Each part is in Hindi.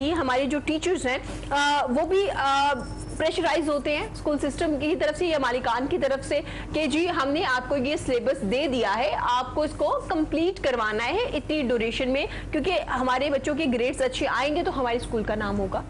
ये हमारे जो टीचर्स हैं वो भी प्रेशराइज होते हैं स्कूल सिस्टम की तरफ से या मालिकान की तरफ से कि जी हमने आपको ये सिलेबस दे दिया है, आपको इसको कंप्लीट करवाना है इतनी ड्यूरेशन में, क्योंकि हमारे बच्चों के ग्रेड्स अच्छे आएंगे तो हमारे स्कूल का नाम होगा।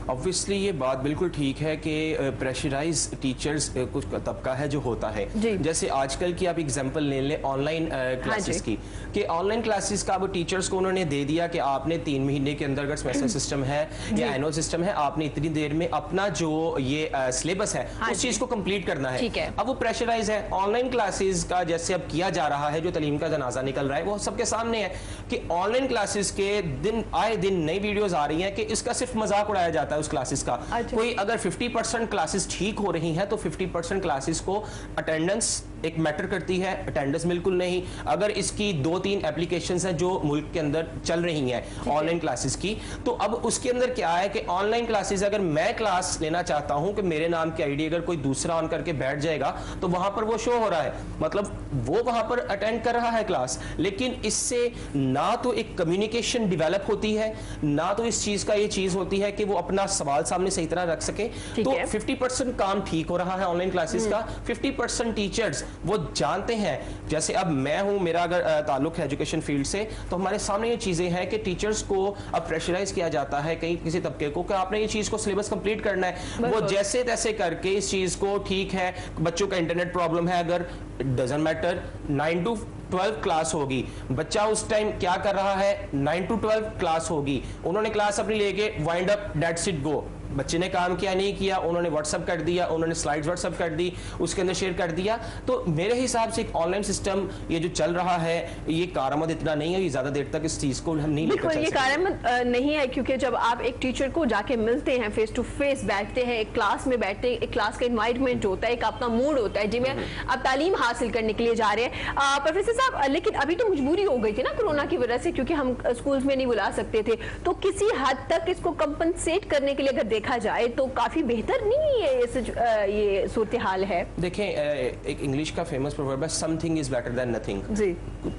ऑब्वियसली ये बात बिल्कुल ठीक है कि प्रेशराइज टीचर्स कुछ तबका है जो होता है। जैसे आजकल की आप एग्जांपल ले लें ऑनलाइन क्लासेस की, कि ऑनलाइन क्लासेस का वो टीचर्स को उन्होंने दे दिया कि आपने 3 महीने के अंदर अगर सेमेस्टर सिस्टम है या एनुअल सिस्टम है, आपने इतनी देर में अपना जो ये सिलेबस है उस चीज को कंप्लीट करना है। अब वो प्रेशराइज है। ऑनलाइन क्लासेस का जैसे अब किया जा रहा है, जो तालीम का जनाजा निकल रहा है वो सबके सामने है कि ऑनलाइन क्लासेस के दिन आए दिन नई वीडियोज आ रही है कि इसका सिर्फ मजाक उड़ाया जाता है उस क्लासेस का। कोई अगर 50% क्लासेस ठीक हो रही हैं तो 50% क्लासेस को अटेंडेंस एक मैटर करती है, अटेंडेंस बिल्कुल नहीं। अगर इसकी 2-3 एप्लीकेशंस हैं जो मुल्क के अंदर चल रही हैं ऑनलाइन क्लासेस की, तो अब उसके अंदर क्या है कि ऑनलाइन क्लासेस अगर मैं क्लास लेना चाहता हूं कि मेरे नाम की आईडी अगर कोई दूसरा ऑन करके बैठ जाएगा तो वहां पर वो शो हो रहा है, मतलब वो वहां पर अटेंड कर रहा है क्लास। लेकिन इससे ना तो एक कम्युनिकेशन डेवलप होती है, ना तो इस चीज का ये चीज होती है कि वो अपना सवाल सामने सही तरह रख सके। तो 50% काम ठीक हो रहा है ऑनलाइन क्लासेस का। 50% टीचर्स वो जानते हैं, जैसे अब मैं हूं, मेरा अगर ताल्लुक है एजुकेशन फील्ड से, तो हमारे सामने ये चीजें हैं कि टीचर्स को अब प्रेशराइज किया जाता है कहीं किसी तबके को कि आपने ये चीज को सिलेबस कंप्लीट करना है। वो जैसे तैसे करके इस चीज को, ठीक है बच्चों का इंटरनेट प्रॉब्लम है, अगर डजंट मैटर 9 to 12 क्लास होगी, बच्चा उस टाइम क्या कर रहा है, 9 to 12 क्लास होगी, उन्होंने क्लास अपनी लेके wind up that's it go, बच्चे ने काम किया नहीं किया, उन्होंने व्हाट्सएप कर दिया, उन्होंने स्लाइड्स व्हाट्सएप कर दी, उसके अंदर शेयर कर दिया। तो मेरे हिसाब से एक ऑनलाइन सिस्टम ये जो चल रहा है ये कारआमद इतना नहीं है, ये ज्यादा देर तक इस चीज को हम नहीं लेकर चल सकते। ये कारआमद नहीं है, क्योंकि जब आप एक टीचर को जाके मिलते हैं, फेस टू फेस बैठते हैं, एक क्लास में बैठते हैं, एक क्लास का एनवायरनमेंट होता है, एक अपना मूड होता है जिसमें आप तालीम हासिल करने के लिए जा रहे हैं। प्रोफेसर साहब, लेकिन अभी तो मजबूरी हो गई थी ना कोरोना की वजह से, क्योंकि हम स्कूल्स में नहीं बुला सकते थे, तो किसी हद तक इसको कंपनसेट करने के लिए अगर देखा जाए तो काफी बेहतर नहीं है ये सूरत हाल है। देखें, एक इंग्लिश का फेमस प्रोवर्ब है, something is better than nothing. जी,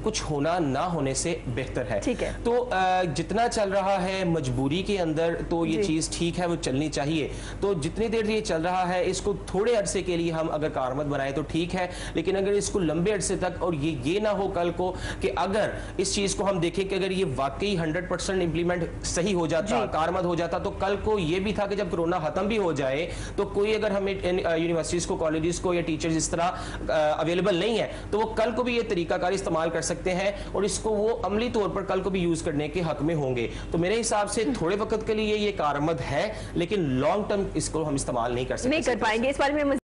कुछ होना ना होने से बेहतर है। ठीक है, तो जितना चल रहा है मजबूरी के अंदर तो ये चीज ठीक है, वो चलनी चाहिए। तो जितनी देर ये चल रहा है इसको थोड़े अरसे के लिए हम अगर कारआमद बनाए तो ठीक है, लेकिन अगर इसको लंबे अरसे तक, और ये ना हो कल को कि अगर इस चीज को हम देखें कि अगर ये वाकई 100% इंप्लीमेंट सही हो जाता, कारआमद हो जाता, तो कल को ये भी था कि जब कोरोना खत्म भी हो जाए तो कोई अगर हमें यूनिवर्सिटीज को, कॉलेजेस को या टीचर्स इस तरह अवेलेबल नहीं है तो वो कल को भी ये तरीकाकार इस्तेमाल कर सकते हैं और इसको वो अमली तौर पर कल को भी यूज करने के हक में होंगे। तो मेरे हिसाब से थोड़े वक्त के लिए ये कारआमद है, लेकिन लॉन्ग टर्म इसको हम इस्तेमाल नहीं कर सकते, नहीं कर पाएंगे। इस बारे में